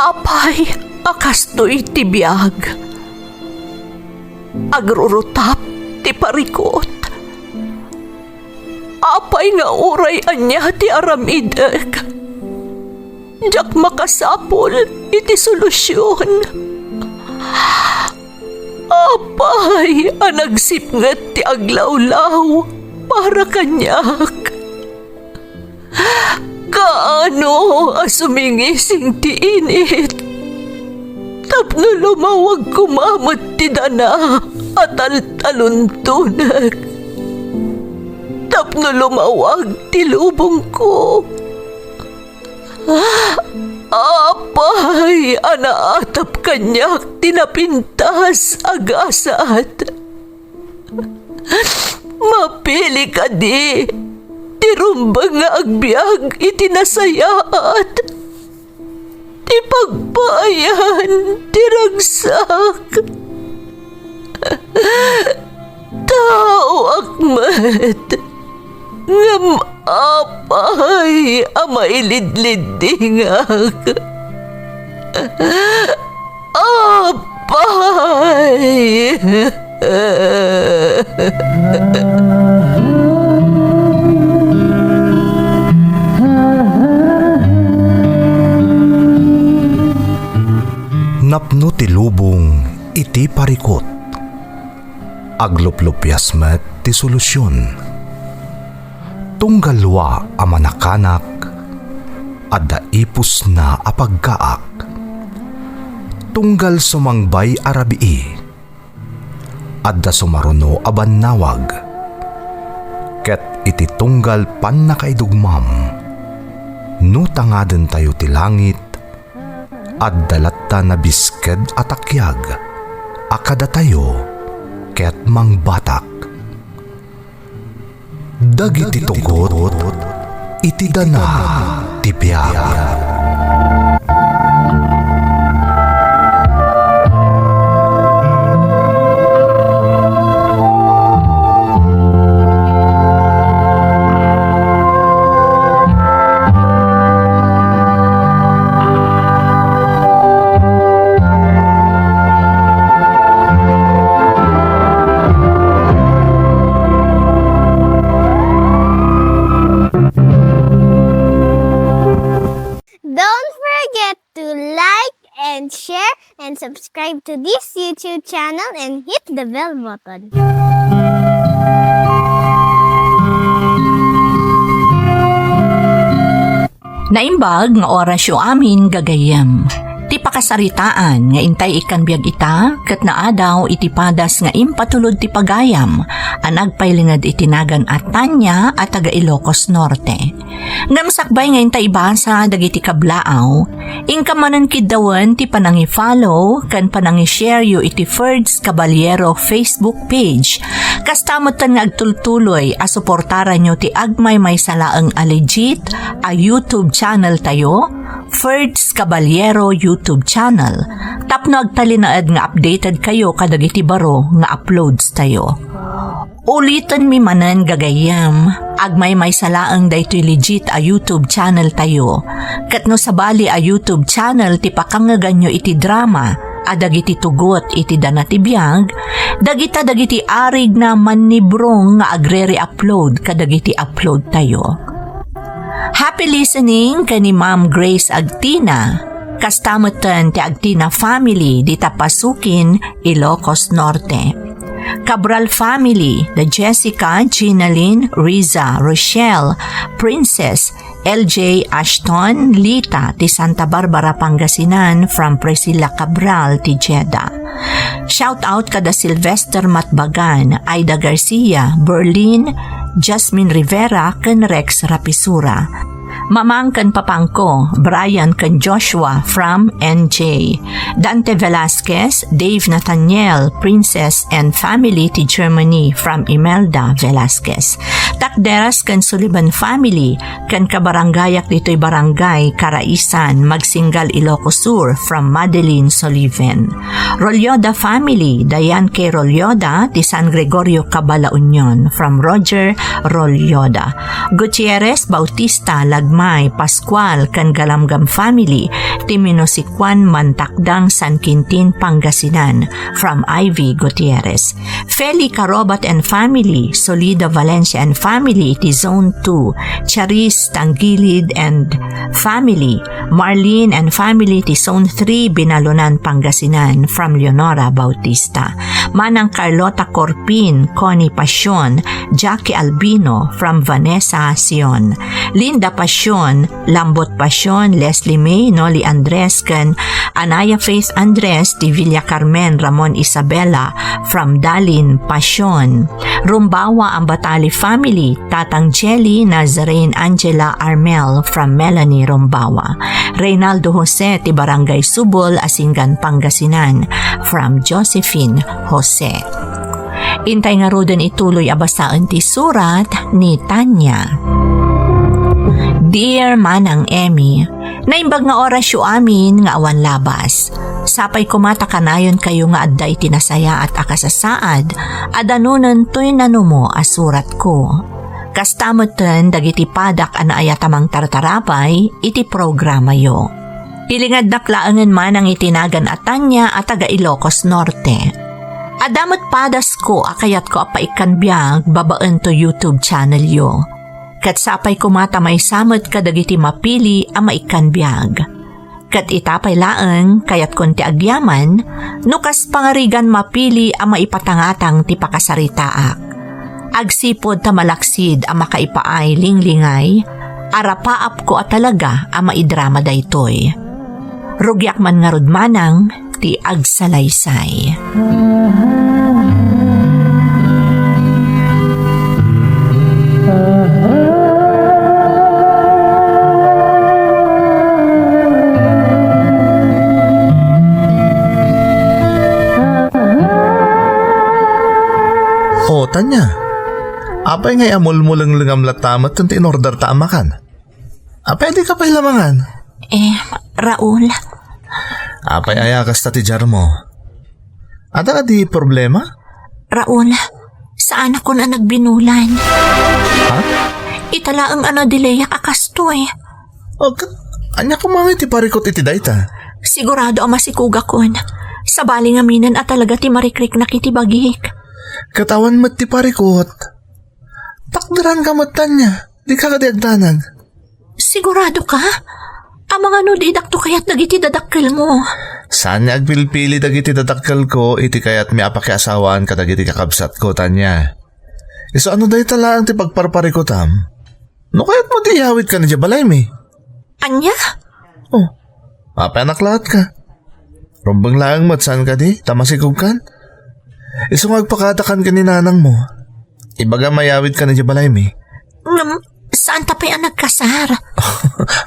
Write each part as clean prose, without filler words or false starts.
Apay, akastoy ti biyag. Agrurutap ti parikot. Apay nga uray anya ti aramidek. Jak makasapol iti solusyon. Apay, anagsipnget ti aglawlaw para kanyak. Kaano asumingising ti init? Tapno lumawag kumamot ti dana at taluntunak. Tapno lumawag ti lubong ko. Apay, anaatap kanyak tinapintas agasat. Mapili ka di, tirumbang nga agbyag itinasayaat. Ti pagbayan, tiragsak. Tao akmat, ngam apay, amailidlidingak. Apay. Napno ti lubong iti parikot. Agluplupyas met ti solusyon. Tunggalwa a manakanak, adda ipus na apagkaak. Tunggal sumangbay arabii, adda sumaruno a bannawag. Ket iti tunggal pan nakaidugmam, no tangaden tayo ti langit, adda latta na bisked atakyag, akada tayo ket mangbatak. Dagiti tugot, iti dana ti biyag. Don't forget to like and share and subscribe to this YouTube channel and hit the bell button. Naimbag nga orasyo amin gagayem. Ti pakasaritaan nga intay ikan biyag ita, ket naadaw iti padas nga impatulod ti pagayam, anagpailingad itinagan at Tanya at taga Ilocos Norte. Ngamsakbay nga intay ibasa dagiti kablaaw, ingkamanan kidawan ti panangi-follow kan panangi-share yu iti Ferds Caballero Facebook page. Kastamutan nga agtultuloy a suportaran nyo ti agmay may salaang legit a YouTube channel tayo, Ferds Caballero YouTube channel. Tapno agtalinaad nga updated kayo kadagiti baro nga uploads tayo. Ulitan mi manan gagayam, agmay may salaang daytoy legit a YouTube channel tayo. Katno sabali a YouTube channel ti pakangagan nyo iti drama, adagiti tugot iti dana ti biyag, dagiti arig na manibrong nga agre-re-upload kadagiti upload tayo. Happy listening kani Ma'am Grace Agtina, kastamutan ti Agtina family di Tapasukin, Ilocos Norte. Cabral family, the Jessica, Ginalyn, Riza, Rochelle, Princess, LJ Ashton, Lita, ti Santa Barbara, Pangasinan, from Priscilla Cabral, ti Jeddah. Shout out kada Sylvester Matbagan, Aida Garcia, Berlin, Jasmine Rivera, ken Rex Rapisura. Mamang kan Papangko, Brian kan Joshua from NJ. Dante Velasquez, Dave Nathaniel, Princess and family ti Germany from Imelda Velasquez. Takderas kan Sullivan family, kan kabarangayak dito'y barangay Karaisan, Magsingal, Ilocos Sur from Madeline Sullivan. Rolyoda family, Dayan K. Rolyoda ti San Gregorio Cabala Union from Roger Rolyoda. Gutierrez Bautista, Lagman gagmay Pascual kan Galamgam family ti Minosikwan Mantakdang San Quintin, Pangasinan from Ivy Gutierrez. Feli Carobat and family, Solida Valencia and family iti Zone 2, Charis Tangilid and family, Marlene and family iti Zone 3, Binalunan, Pangasinan from Leonora Bautista. Manang Carlota Corpin, Connie Pasyon, Jackie Albino from Vanessa Sion. Linda Pasyon, Lambot Pasyon, Leslie May, Noli Andres kan Anaya Faith Andres, di Villa Carmen, Ramon Isabela from Dalin Pasyon. Rumbawa ang Batali family, Tatang Jelly, Nazarene Angela Armel from Melanie Rumbawa. Reynaldo Jose ti Barangay Subol, Asingan, Pangasinan from Josephine Jose. Intay nga roden ituloy abasaan ti surat ni Tanya. Dear Manang Emmy, naimbag nga oras yu amin nga awan labas. Sapay kumata kanayon kayo nga adda iti nasaya at akasasaad, adanunan to'y nanumo asurat ko. Kastamutan dagiti padak anaayatamang tartarapay iti programa yo. Ilingad naklaangan man ang itinagan at Tanya at taga Ilocos Norte. Adamot padas ko akayat ko apaikan biyag babaan to YouTube channel yo. Kat sapay kumata may samot kadagiti mapili ang maikan biyag. Kat itapay laeng kayat konti agyaman, nukas pangarigan mapili ang maipatangatang ti pakasaritaak. Agsipod ta malaksid ang makaipaay linglingay, arapaap ko at talaga ang maidrama daytoy. Rugyak man nga rudmanang ti agsalaysay. O, Tanya, apay ngay amul-mulang lingam latamat kung in-order ta amakan. Apay di ka pa'y lamangan. Raul, Apay ayakas ta ti jar mo. Ada ka di problema? Raul, saan ako na nagbinulan? Ha? Itala ang dileyak akastoy. O, anya ko mga iti parikot iti dayta. Sigurado ang masikuga kon. Sa baling aminan at talaga ti marikrik na kitibagik. Katawan mo't ti parikot. Takdaran ka mo't, Tanya. Di ka kadiagdanag. Sigurado ka? Ang mga nudidakto kaya't nagiti dadakkel mo. Saan niya agpilpili dagiti dadakkel ko, iti kayat mi apakiasawaan ka dagiti kakabsat ko, Tanya. Iso ano dahi tala ang ti pagparparikotam? No kaya't mo di ihawit ka na di balay mi? Anya? Oh, apanak lahat ka. Rumbang laang mat saan ka di? Tamasikog kan? Iso magpakatakan ka ni nanang mo. Ibaga mayawit ka na di balay mi? Saan tapay ang nagkasar?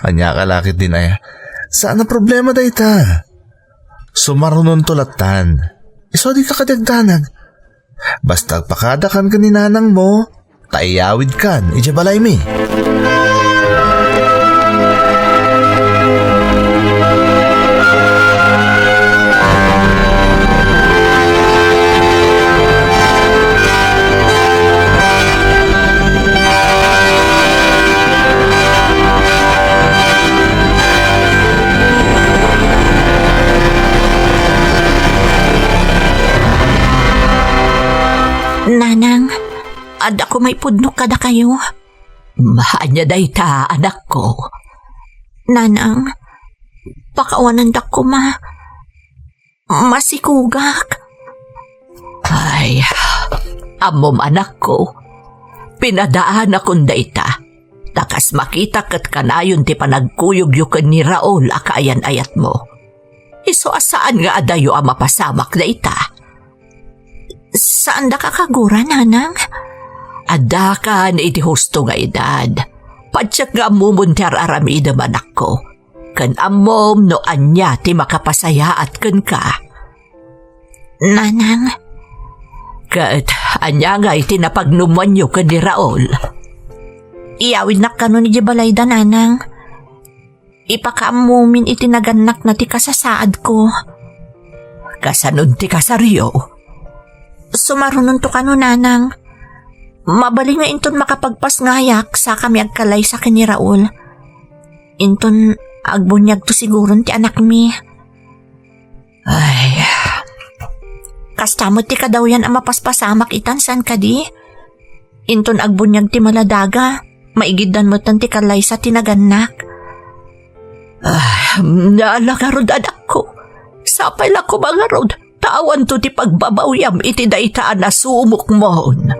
Anya ka lakit din ay. Saan na problema dahi ta? Sumarunon tulatan. Iso di ka kadagdanag. Basta pakadakan ka ni nanang mo, taiyawid kan, ija balay mi. Nanang, ad ako may pudnok kada kayo. Mahanya dayta, anak ko. Nanang, pakawanan dak ko masikugak. Ay, amom anak ko, pinadaan akong dayta. Takas makita kat kanayon ti panagkuyog-yukan ni Raul akaayan-ayat mo. Iso asaan nga adayo ang mapasamak dayta? Saan da ka kagura, nanang? Ada ka na iti husto nga edad. Padyak nga mumunter aramida manak ko. Kan amom no anya ti makapasaya at kan ka. Nanang? Kat anya nga iti napagnuman nyo ka ni Raul. Iyawid na ka no ni Jabalayda, nanang. Ipakaamumin iti naganak na ti kasasaad ko. Kasanon ti kasaryo? Sumarunon to kano, nanang. Mabali nga inton makapagpas ngayak sa kami agkalay sa kani Raul. Inton agbunyag to siguro ti anak mi. Ay, kastamot ti ka daw yan ang mapaspasamak itan san ka di? Inton agbunyag ti maladaga, maigiddan mo tan ti kalay sa tinaganak. Naala rod anak ko. Sapay lang ko mga rod. Tawan to ti pagbabawyam iti daitaan na sumuk mohon.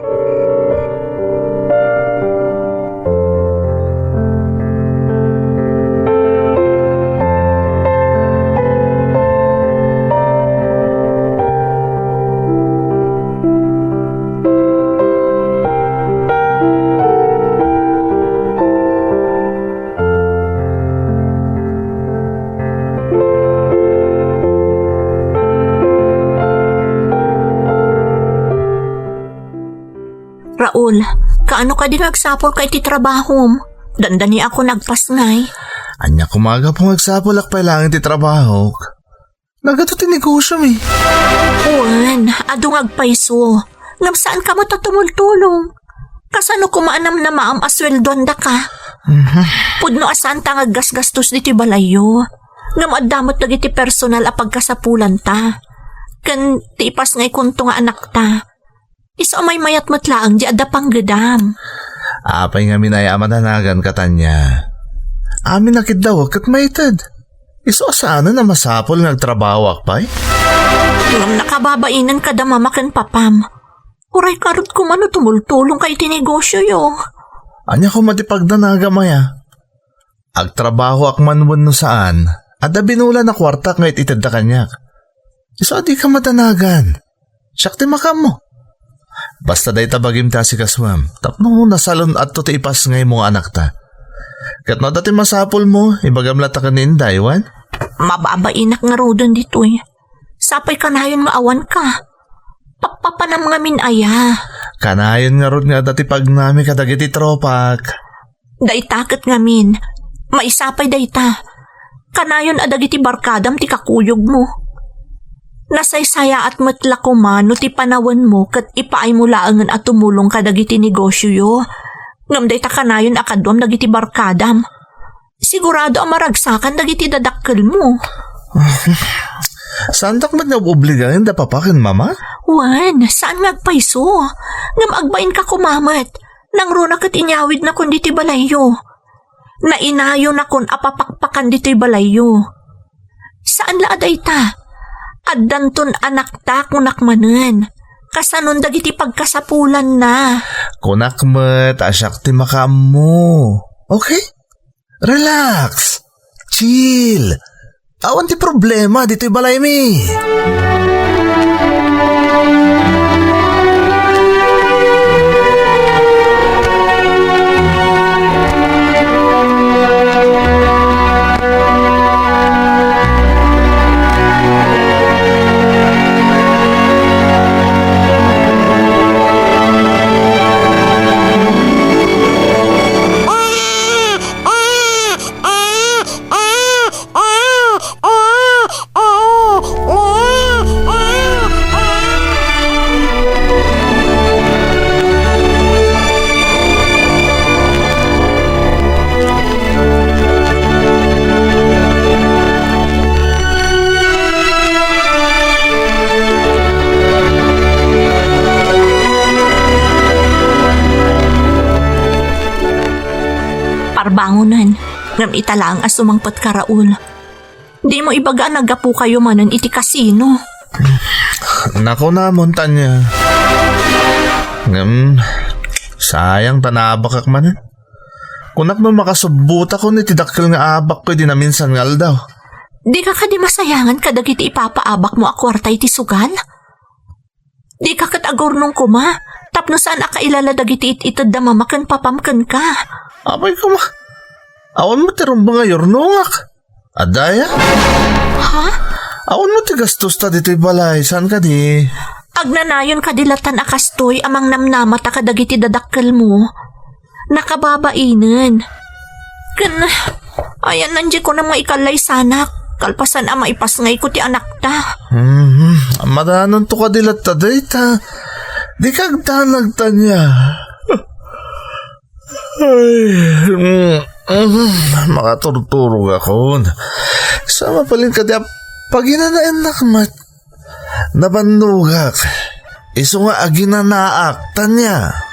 Raul, kaano ka di nagsapol kay ti trabahom? Dandani ako nagpasngay. Anya kumaga po magsapol akpay lang ti trabaho. Nagato ti negosyo mi. Uwan, adong agpaiso. Ngam saan ka mo tatumultulong? Kasano kumaanam na maam asweldon da ka? Pudno asan ta gasgastos diti balayo. Ngam addamot lagi ti personal a pagkasapulan ta. Ken ti ipas ngay kunto nga anak ta. Iso may mayat matlaang di adda pang gedam. Apay nga minaya amananagan katanya. Amin nakit daw kat maited. Iso asana na masapol nagtrabaho akpay? Ngam nakababainan ka da mamakan papam. Uray karot ko mano tumultulong kay tinegosyo yo. Anya ko matipagdanaga maya. Agtrabaho akmanwan no saan. Adda binula na kwarta ngayit ited da kanyak. Iso adi ka matanagan. Syakti makam mo. Basta day tabagim ta si kaswam. Tapno nasalon at to ti ipas ngay mong anak ta. Kat no dati masapol mo, ibagam lata ka ninday, wan? Mababainak nga rodon dito eh. Sapay kanayon nga awan ka. Papapanam nga minaya. Kanayon nga rod nga dati pag nami kadagiti tropak. Daytaket nga min. Maisapay dayta. Kanayon adagiti barkadam ti kakuyog mo. Nasaysaya at matla ko man no ti panawan mo kat ipaay mo laangan at tumulong ka dagiti negosyo yo. Ngam day ta kanayon akadwam dagiti barkadam. Sigurado ang maragsakan dagiti dadakkel mo. Saan tak mag-obligahin da papakin, mama? Wan, saan nagpaiso? Ngam agbain ka kumamat. Nang runa kat inyawid na kun diti balayo. Nainayo na kun apapakpakan diti balayo. Saan laaday ta? Addanton anak ta kunak manen. Kasanon dagiti pagkasapulan na. Kunak met, asyak ti makam mo. Okay? Relax. Chill. Awan ti problema dito'y balay mi. Parbangunan, ngam italaang asumangpot ka Raul. Di mo ibaga nagapu kayo manan iti kasino. Nako na, Montanya. Sayang tanabak akmanan. Kunak no makasubuta ko ni tidakkel nga abak ko di na minsan ngal daw. Di ka di masayangan kadagiti ipapaabak mo akwarta iti sugal? Di ka agor nung kuma, tapno saan akailala dagiti ititad da mamakan papamkan ka. Apay ko ma. Awan mo tirong ba ngayon nungak? Adaya? Ha? Awan mo ti gastos ta dito'y balay. Saan ka di? Agnanayon kadilatan akastoy amang namnamat akadagiti dadakkel mo. Nakababainan. Ayan nandiyan ko na mga ikalay sanak. Kalpasan ama ipasngay ko ti anak ta. Madanon to ka dilat ta dayta. Di kag tanag ta niya. Makaturturog ako. Sama palin ka diya pag inanaanak mat. Nabandugak. Iso nga aginanaak tanya.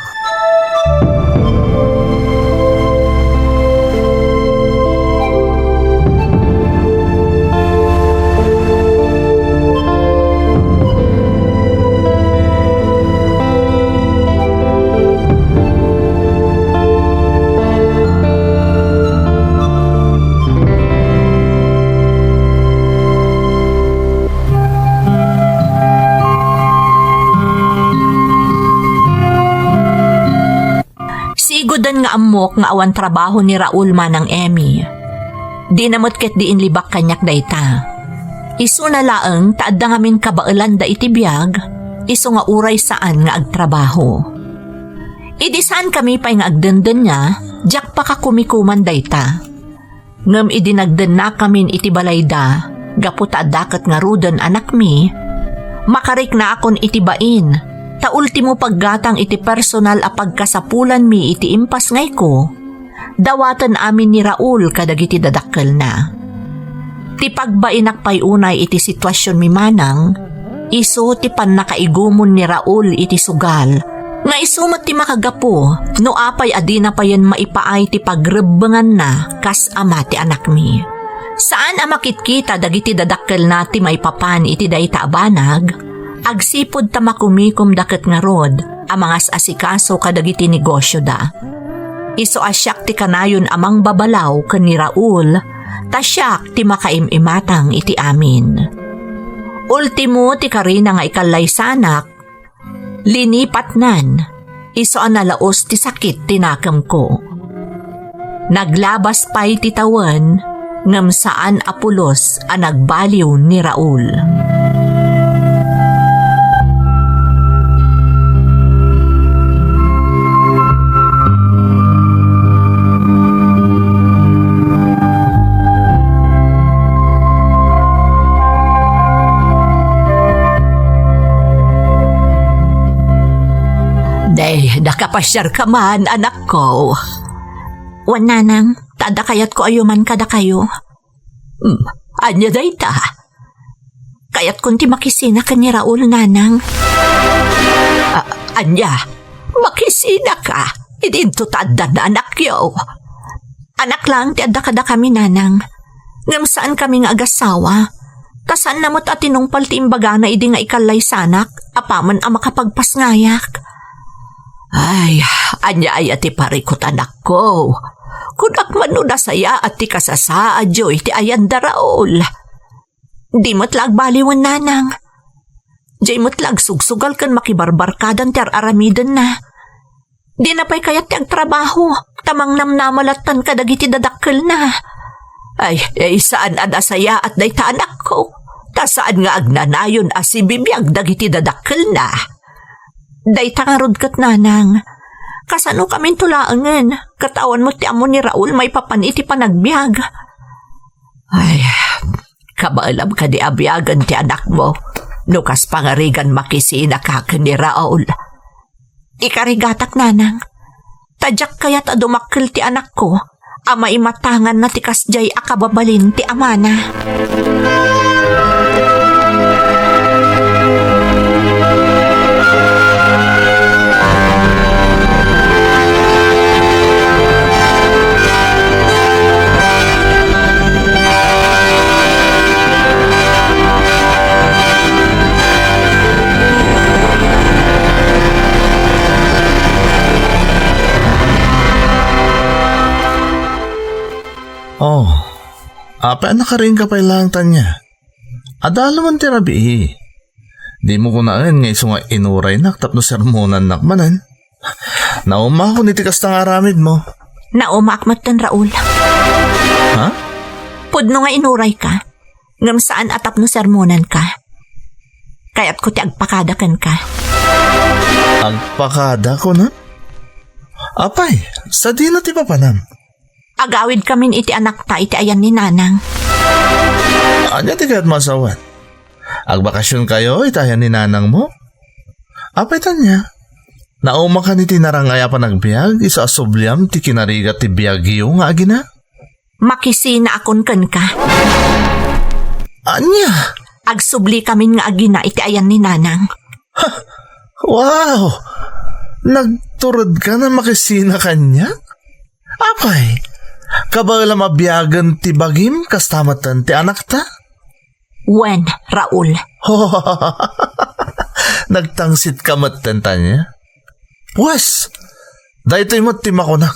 Sigudan nga amok nga awan trabaho ni Raul manang Emmy. Di namot ket diin libak kanyak dayta. Isu na laeng taadda ngamin kabailan da iti biyag, isu nga uray saan nga agtrabaho. Idi saan kami pa'y nga agdenden niya, jak pa ka kumikuman dayta. Ngem idi nagden na kamin iti balayda, gapu taadaket nga ruden anak mi, makarik na akon iti bain. Ta ultimo paggatang iti personal a pagkasapulan mi iti impas ngay ko, dawatan amin ni Raul kadagiti dadakkel na. Ti pagbainak pay unay iti sitwasyon mi manang, iso ti pannakaigumon ni Raul iti sugal, nga isumat ti makagapo, no apay adina pa yan maipaay ti pagrebengan na kas ama ti anak mi. Saan a makitkita dagiti dadakkel na ti maipapan iti dayta abanag, agsipod ta makumikom daket nga rod ang mga asikaso kadagiti negosyo da. Iso asyak ti kanayon amang babalaw ken ni Raul, tasyak ti makaimimatang iti amin. Ultimo ti karina nga ikallay sanak, linipat nan, iso ang nalaos ti sakit tinakam ko. Naglabas pa'y ti tawan, ngam saan apulos ang nagbaliw ni Raul. Day, nakapasyar ka man, anak ko. Wananang, tada kayat ko ayuman kada kayo. Anya day ta. Kayat kunti makisina ka ni Raul, nanang. Anya, makisina ka. Idinto tada na anak yo. Anak lang, tada kada kami, nanang. Ngam saan kami nga agasawa. Tasan namot at tinungpal ti imbaga na idi nga ikalay sanak, apaman ang makapagpasngayak. Ay, anya ay ati parikot anak ko. Kunak manu na saya at ti kasasaa joy ti ayan da Raul. Di mo't lag baliwan nanang. Di mo't lag sugsugal kan makibarbarkadan ti aramiden na. Di na pa'y kayat ti agtrabaho, tamang namnamalatan kadagiti dadakkel na. Ay, saan ada saya at dayta anak ko? Ta saan nga agnanayon as si bibiyag dagiti dadakkel na? Dayta nga rod kat nanang. Kasano kami tulaangan? Katawan mo ti amo ni Raul may papaniti panagbiag. Ay, kabaalam ka di abiagan ti anak mo. Nukas pangarigan makisina ka ni Raul. Ikarigatak nanang. Tadyak kaya't adumakil ti anak ko. Ama imatangan na ti kasjay akababalin ti amana. Oh, apa anak ka rin ka pa ilang tanya. Adalo man ti rabi. Di mo kunaan nga iso nga inuray nak tapno sermonan nakmanan. Nauma ko nitikas tang aramid mo. Naumakmat tan Raul. Ha? Pudno nga inuray ka. Ngam saan atap no sermonan ka. Kaya't ko ti agpakadakan ka. Agpakada ko na? Apay, sa di na ti papanam. Agawid kamin iti anak ta iti ayan ni nanang. Anya ti kaya't masawan? Agbakasyon kayo itayan ni nanang mo? Apay tanya. Nauma ka ni tinarangaya pa nagbiag, isa asubliam ti kinarigat ti biyagyo nga agina? Makisina akon ken ka. Anya? Agsubli kamin nga agina iti ayan ni nanang. Wow! Nagturod ka na makisina kanya? Apay, kabala mabiyagan ti bagim kastamatan ti anak ta? Wen, Raul. Nagtangsit ka matenta niya? Pwes, daytoy mo ti makunak.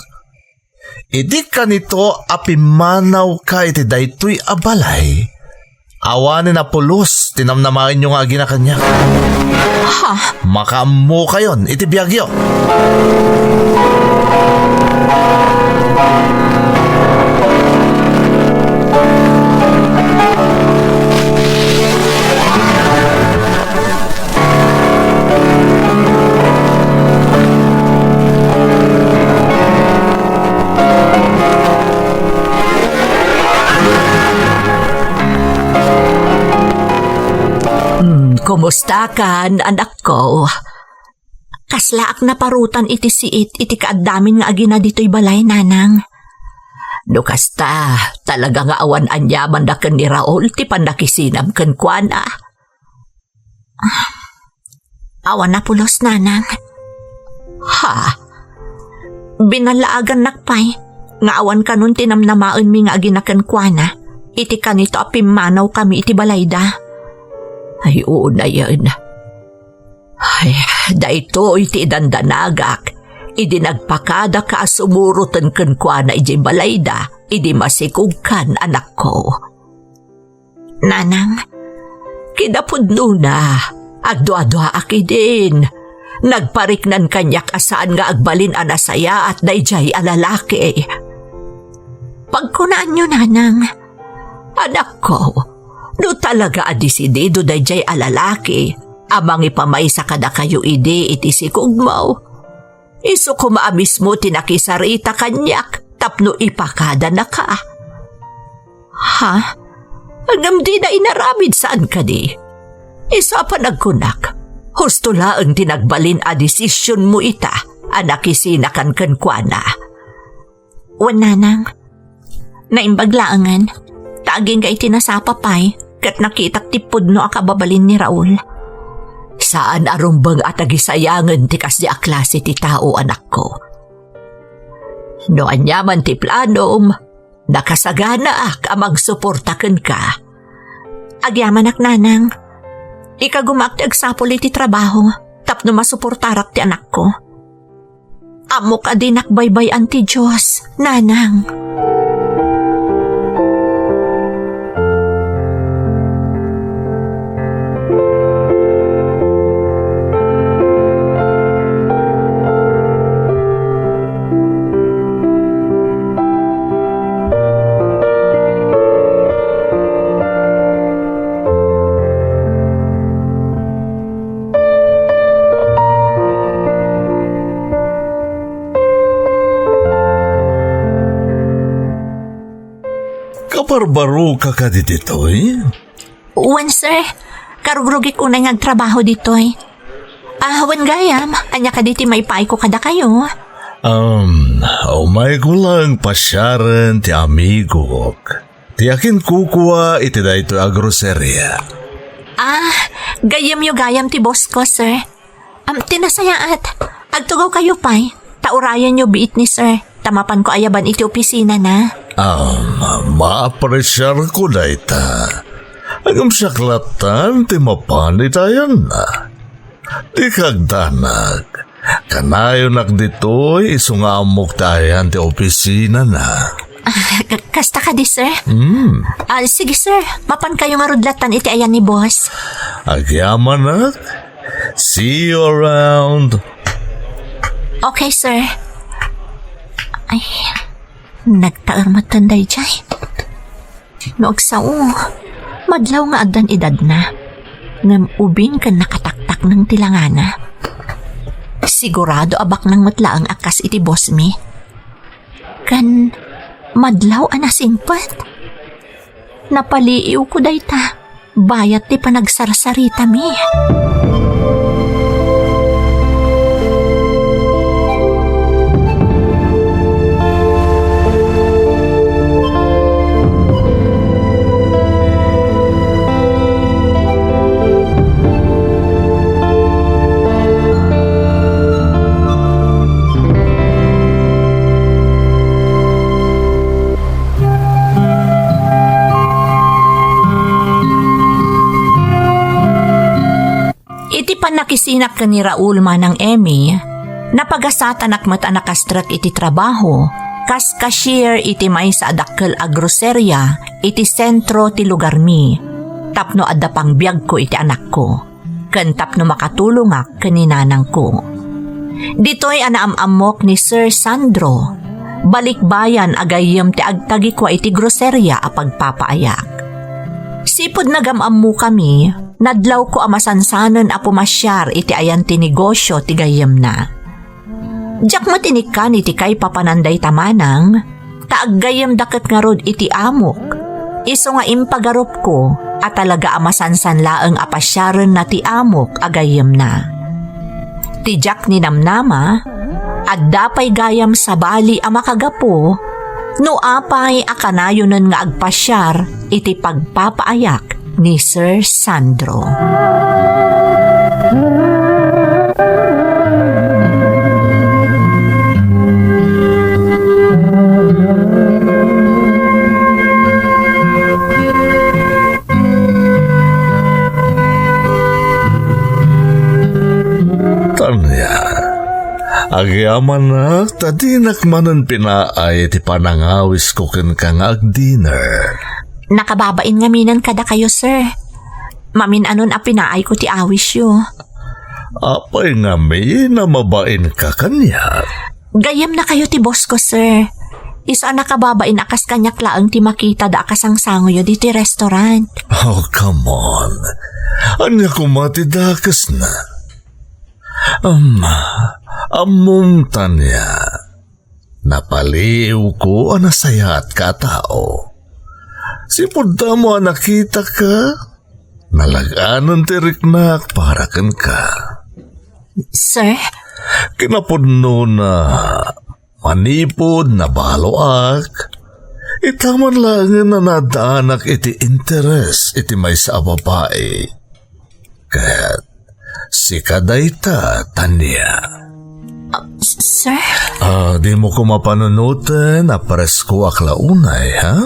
Iti ka nito apimanaw ka iti daytoy abalay. Awanin na pulos, tinamnamain nyo nga agina kanya. Ha? Makamu kayon, iti biyagyo. Kumusta kan, anak ko? Kaslaak na parutan iti siit, iti kaaddamin nga agina dito'y balay, nanang. No kasta, talaga nga awan anyaman na ken ni Raul, ti pandakisinam ken kuana. Awan na pulos, nanang. Ha? Binalaagan nakpay, nga awan kanun tinamnamaen mi nga agina ken kuana, iti kanito apimanaw kami iti balayda. Ay, oo na yan. Ay, dahito iti dandanagak. Idi nagpakada ka sumurutan kan kwa na iji balayda. Idi masikog kan, anak ko. Nanang, kidapudno na. Agdwa-dwa aki din. Nagpariknan kanyak asaan nga agbalin anasaya at dayjay alalaki. Pagkunaan nyo, nanang. Anak ko, no talaga adisidido dayjay alalaki, amang ipamay sa kada kayo iti sikugmaw. Iso kumaamis mo tinakisarita kanyak, tapno ipakada na ka. Ha? Agam di na inaramid saan ka di? Isa pa nagkunak, husto laang tinagbalin a desisyon mo ita, anakisinakan kankwana. Wananang, naimbaglaangan, taging ka itinasapapay, kat nakitak tipod no akababalin ni Raul. Saan arumbang at agisayangan ti kas di aklase ti tao, anak ko? No anyaman ti planom, nakasagana ak amang suportaken ka. Agyaman ak, nanang, ikagumakti agsapol iti trabaho, tapno masuportarak ti anak ko. Amo ka din akbaybayan ti Diyos, nanang. Barbaro ka ka dito eh? Wan, sir. Karugrugik unay ngagtrabaho dito eh. Wan gayam, anya ka diti may paay ko kada kayo. Umay ko lang pasyaran ti amigo. Ti akin kukuha iti da ito agroserya. Gayam yo gayam ti boss ko, sir. Tinasayaat. Agtugaw kayo pay. Taurayan yo biit ni sir. Tamapan ko ayaban iti opisina na. Ma-apresyar ko na ita. Agam saklatan, ti mapanitayan na. Di kagdanag. Kanayon nak dito'y isungamok tayan ti opisina na. Kasta ka di, sir? Sige, sir. Mapan kayo nga rudlatan iti ayan ni boss. Agyaman nak. See you around. Okay, sir. Ay, nagtaar matanday jay. Noogsao, madlaw nga agdan edad na. Ngam ubing kan nakataktak ng tilangana. Sigurado abak ng matlaang akas iti boss mi. Kan madlaw anasingpat. Napaliiw ko dayta. Bayat ti panagsarasarita mi. Ti panakisinak ka ni Raul manang Emmy, napagasatan akmat anakastrat iti trabaho, kas cashier iti may sa adakkel a grocerya iti sentro ti lugar mi. Tapno adda pang biyag ko iti anak ko. Ken tapno makatulungak ken ni nanang ko. Ditoy anaamamok ni Sir Sandro. Balikbayan agayem ti agtagi ko iti grocerya a pagpapaayak. Sipod nagamammo kami, nadlaw ko amasansanon a pumasyar iti ayan ti negosyo ti gayem na. Diyak matinikan iti kay papananday tamanang, taaggayem daket nga rod iti amok. Iso nga impagarup ko at talaga amasansan laeng apasyaran na ti amok agayem na. Tijak ni namnama, at dapay gayam sa bali a makagapo, no apay akanayonan nga agpasyar iti pagpapaayak ni Sir Sandro. Tanya, agyaman na, tadinak manan pinaay ti panangawis ko ken kang ag-dinner. Nakababain nga minan kada kayo, sir. Mamin anon a pinaay ko ti awis yo. Apay nga may na mabain ka kanya. Gayem na kayo ti boss ko, sir. Isa nakababain akas kanyak laang ti makita da akasang sangoyo di ti restaurant. Oh, come on. Anya kumatidakas na. Amom Tanya. Napaliw ko anasayat ka tao. Sipod mo nakita ka, nalaganan tiriknak para kan ka. Sir? Kinapudno na manipod na baloak, itaman lang na nadaanak iti interes iti may sa babae. Kaya't si kadayta, Tanya. Sir? Di mo ko mapanunutan na presko aklaunay, ha?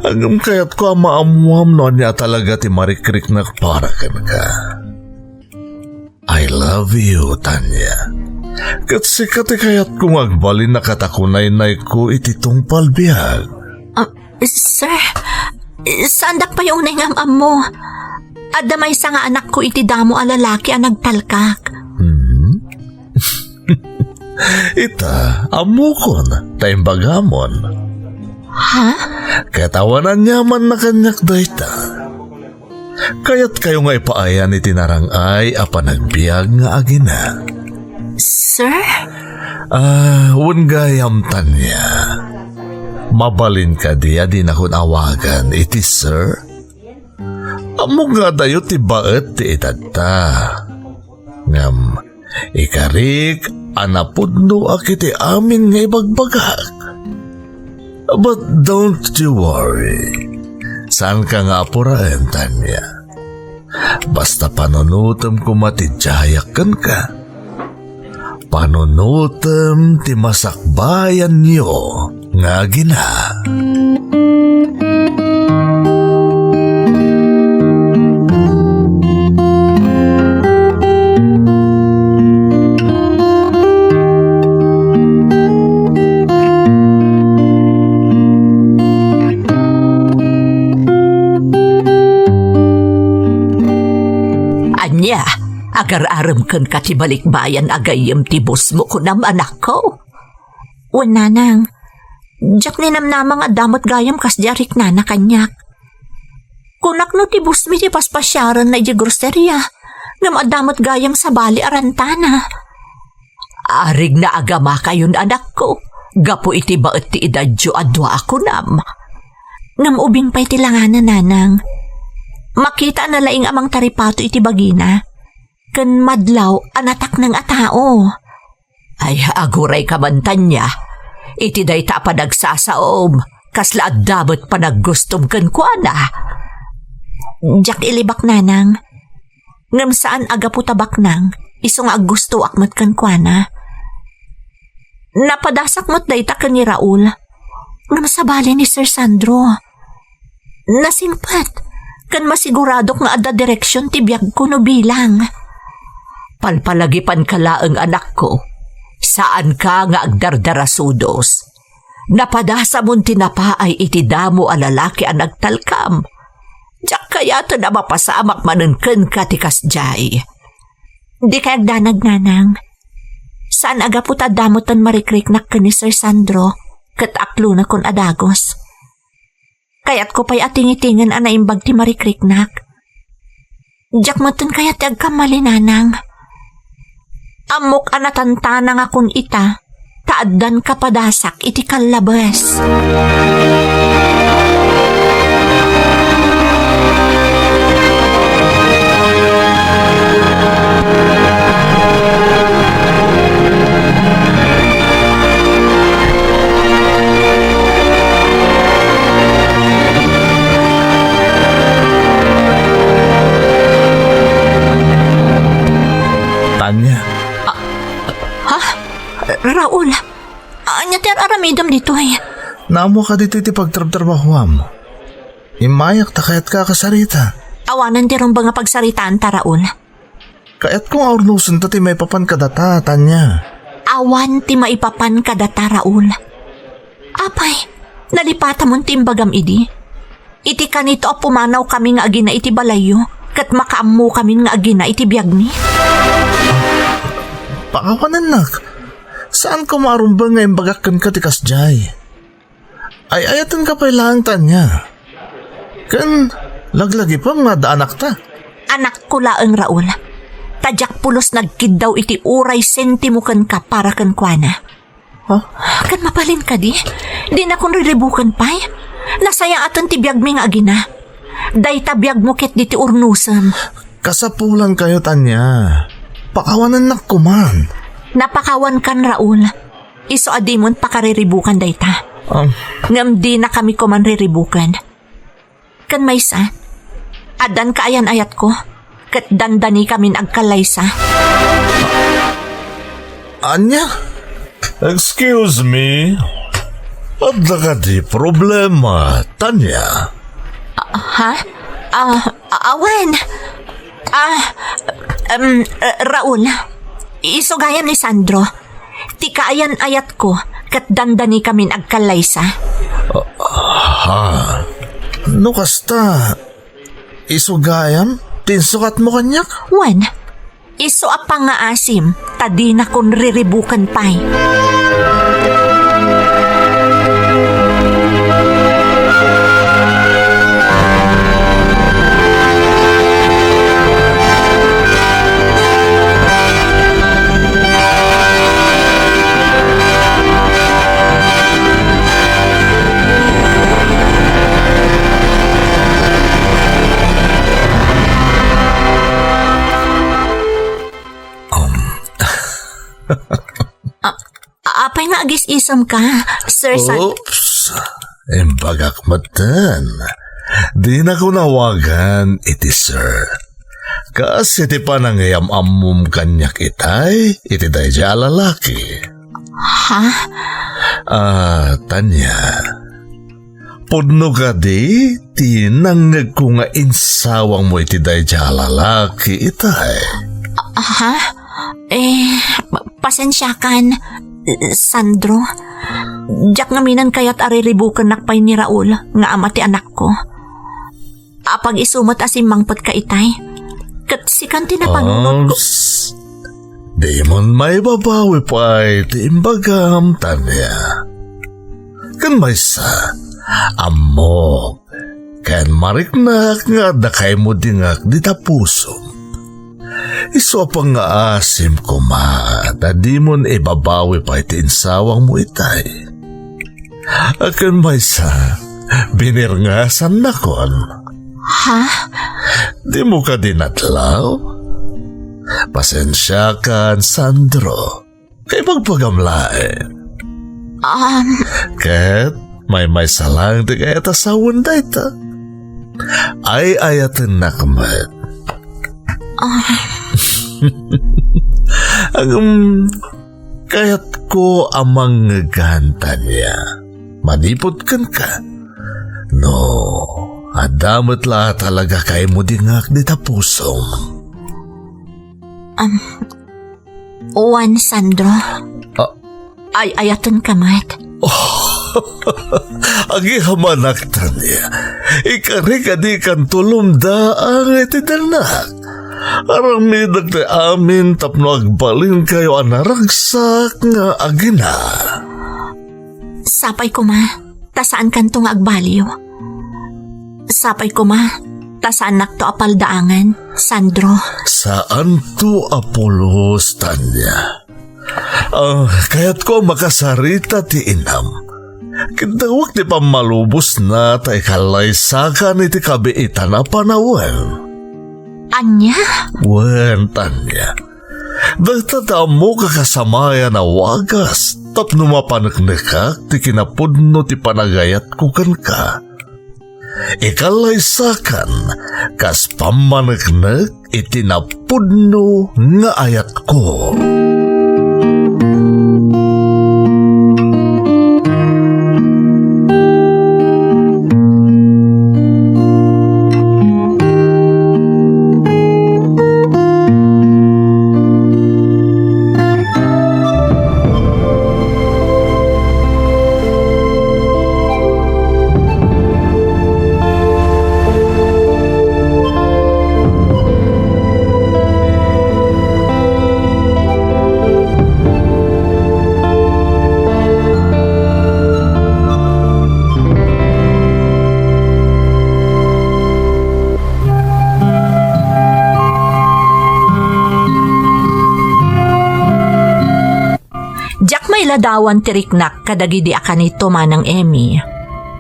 Agam kaya't ko maamuam no niya talaga ti marikrik na para kan ka. I love you, Tanya. Kat sikat kaya't kung agbalin na katakunay-nay ko iti tungpal biyag. Sir, sandak pa yung nangam mo. Adda may isa nga anak ko iti damo a lalaki a nagtalkak. Ita, amukon, taimbagamon. Ha? Katawanan niya man na kanyak dayta. Kaya't kayo nga ipaayan iti narangay a panagbiag nga agina. Sir? Wangayam Tanya. Mabalin ka diya din akong awagan iti sir. Amo nga dayo ti baet ti itadta. Ngam, ikarik anapudno akiti amin nga ibagbagak. But don't you worry. Saan ka nga apurain, Tanya? Basta panunutam ko matidyayakan ka. Panunutam ti masakbayan niyo nga gina. Anya, agar-aram kan ka ti balikbayan agayem ti bus mo kunam anak ko. Wala nang, jak ni namnamang adamot gayam kas jarik na kanyak. Kunak no ti bus mi ti paspasyaran na iti grocerya, ngam adamot gayam sa bali arantana. Arig na agama kayon anak ko, gapo iti baet ti idadyo adwa ako nam. Ngam ubing pa'y tilanganan nanang. Makita na laing amang taripato iti bagina. Ken madlaw anatak ng atao. Ay aguray kamantan niya. Iti day ta padagsasaom. Kasla adabot panaggustom ken kuana. Jak ilibak nanang. Ngam saan aga putabak nang. Isong aggusto akmat ken kuana. Napadasak mo't day ta ken ni Raul. Ngam sabali ni Sir Sandro. Nasingpat. Kan masiguradok nga adda direksyon ti biyag ko no bilang. Palpalagipan ka laang anak ko. Saan ka nga agdardarasudos? Napadasa mong tinapa ay itidamo a lalaki ang nagtalkam. Diyak kaya to na mapasamak manungken ka tikas jay. Di kayag danag nanang. Saan aga po tadamotan marikriknak ka ni Sir Sandro kat aklo na kon adagos. Kaya't ko pa'y atingitingan anaimbag ti marikriknak. Diyak matan kaya't agkamali nanang. Amok anatantanang akon ita, taaddan kapadasak iti kalabas. Tanya, Raul, anya ti aramidam dito ay. naamo ka dito iti pagtrabtrabahuam. Imayak ta kaya't kakasarita. Awanan ti ba nga pagsaritaan ta, Raul? Kaya't kung aurnusan ta ti may papan kadata, Tanya. Awan ti maipapan kadata, Raul. Apay, nalipata mong timbagam idi. Iti kanito a pumanaw kami nga agina iti balayo, kat makaammo kami nga agina iti biyagmi. Pakawanan nak. Saan ka marumba nga imbagakan ka tikas jay? Ay ayatan ka pa ilang, Tanya. Kan laglagi pa nga daanak ta. Anak ko laeng, Raul. Tadyak pulos nagkid daw iti uray sentimukan ka para kan kuana. Ha? Kan mapalin ka di? Di na kung riribukan pa'y. Nasaya atan ti biyag mi nga agina. Day ta biyag mo ket di ti urnusam. Kasapulan kayo, Tanya. Pakawanan nak kuman. Napakawan kan, Raul. Iso adimon pakariribukan day ta. Ngam di na kami kuman riribukan. Kan maysa, adan kaayan ayat ko. Kat dandani kamin agkalaysa. Anya? Excuse me? Adda ka di problema, Tanya. Ha? Awan. Raul, isugayam ni Sandro. Ti kaayan ayat ko, kat dandani kamin agkalaysa. No kasta, isugayam? Tinsukat mo kanyak? Wan, iso apang nga asim, tadi na kun riribukan pa'y. Apay nga agis-isam ka, Sir Oops! Imbagak matan. Di na ko nawagan iti sir. Kasi ti panangayam-amum kanyak itay, iti day dya lalaki. Ha? Tanya. Pudno ka di, ti nangag ko nga insawang mo iti day dya lalaki itay. Ha? Pasensya kan, Sandro. Diyak ngaminan kaya't ariribukan nakpay ni Raul nga ama ti anak ko. Apag isumat asimangpot ka itay. Kat sikan tinapanunod ko. Di mon may babawi pa iti imbagam, Tanya. Kan may sa, amo, kan mariknak nga dakay mo dingak di tapusom. Iso pang nga asim ko ma, di mon ibabawi pa iti insawang mo itay. Akan may sa, binirngasan na kon. Ha? Di mo ka dinatlaw? Pasensya kan, Sandro. Kay magpagamlain. Ket, may salang di kaya tasawon da ita. Ay ayatin nakmat. Kaya't ko amang ngaganta niya. Manipot kan ka. No, adamat la talaga kay mo dingak di tapusom. Uwan, Sandro. Ayaton ka, Mat. Agi hamanak tanya. Ikari ka di kan tulumda ang itidanak. Aramidag na amin tapno agbalin kayo anaragsak nga agina. Sapay ko, Ma. Tasaan kanto nga agbaliw. Sapay ko, Ma. Tasaan nakto apaldaangan, Sandro. Saan to Apolos, Tanya? Kaya't ko makasarita ti inam. Kindawag ti pamalubos na tay kalaysakan iti kabiitan na panawan. Anya? Wen, Tanya. Dagtata mo kakasamayan na wagas tapno mapanagnikak ti kinapudno ti panagayat ko kan ka. Ikalaysakan kas pamanagnek iti napudno nga ayat ko. Dawan tiriknak kadagidi akanito manang Emmy.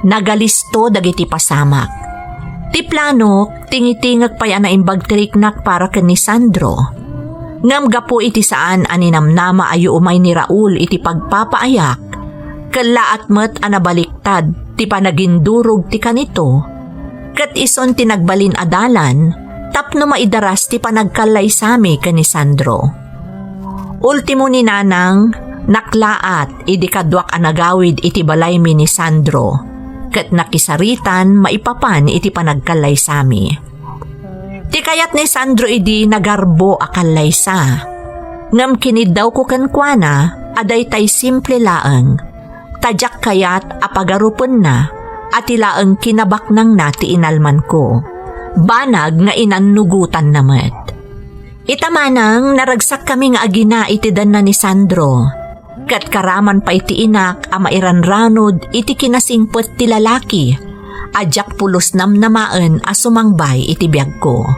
Nagalisto dagiti pasamak. Ti plano, tingitingag pa yan na imbag tiriknak para ken ni Sandro. Ngam gapo iti saan aninamnama ayo umay ni Raul iti pagpapaayak. Kalaat met anabaliktad ti panagindurog ti kanito. Kat ison tinagbalin adalan, tapno maidaras ti panagkalaysami ken ni Sandro. Ultimo ni Nanang, naklaat idi kadwak anagawid iti balay mi ni Sandro. Ket nakisaritan maipapan iti panagkalaysami. Ti kayat ni Sandro idi nagarbo akalaysa. Ngam kinid daw ko kenkwana aday tay simple laeng. Tadyak kayat apagarupon na at ilaeng kinabaknang na ti inalman ko. Banag nga inanugutan namet. Itamanang naragsak kami nga agina itidan na ni Sandro. Kat karaman pa iti inak ama iranranod iti kinasingpet ti lalaki. Adyak pulos namnamaen asumangbay iti biyag ko.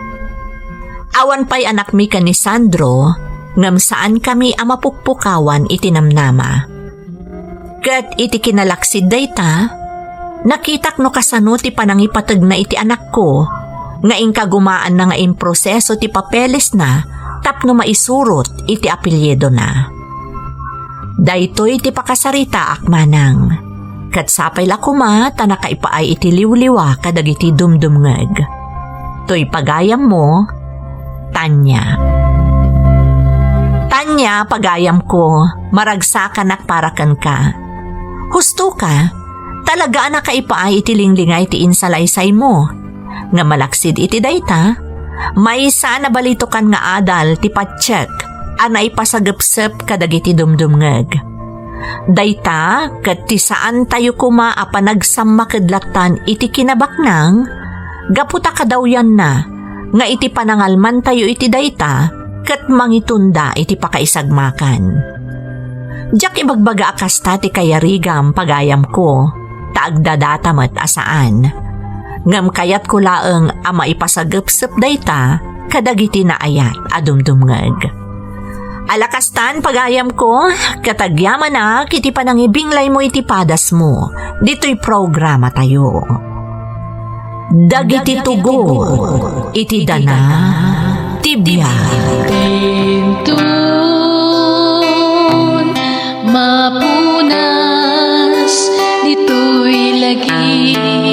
Awan pa'y anak mi ka ni Sandro, ngam saan kami amapukpukawan iti namnama. Kat iti kinalaksid dayta, nakitak no kasano ti panangipatag na iti anak ko, nga ingkagumaan na nga improseso ti papeles na, tapno maisurot iti apelyedo na. Daytoy ti pakasarita akmanang. Kat sapay lakuma tanakaipaay iti liwliwa kadagiti dumdumngeg. Toy pagayam mo, Tanya. Tanya, pagayam ko, maragsakan at parakan ka. Husto ka, talaga nakaipaay iti linglingay ti insalaysay mo. Nga malaksid iti dayta, may sana balitukan nga adal ti patsek, anay pasagapsep kadagiti dumdumngeg. Dayta, kat ti saan tayo kuma apanagsammakadlatan iti kinabaknang, gaputa kadawyan na, nga iti panangalman tayo iti dayta, kat mangitunda iti pakaisagmakan. Diyak ibagbaga akasta ti kayarigam pagayam ko, taagdadatamat asaan. Ngam kayat ko laeng ama ipasagapsep dayta, kadagiti na ayat adumdumngeg. Alakastan pagayam ko, katagyaman na kiti panangibinglay mo iti padas mo. Dito'y programa tayo. Dagiti tugo, iti dana, tibiyag. Bintun, mapunas, dito'y lagi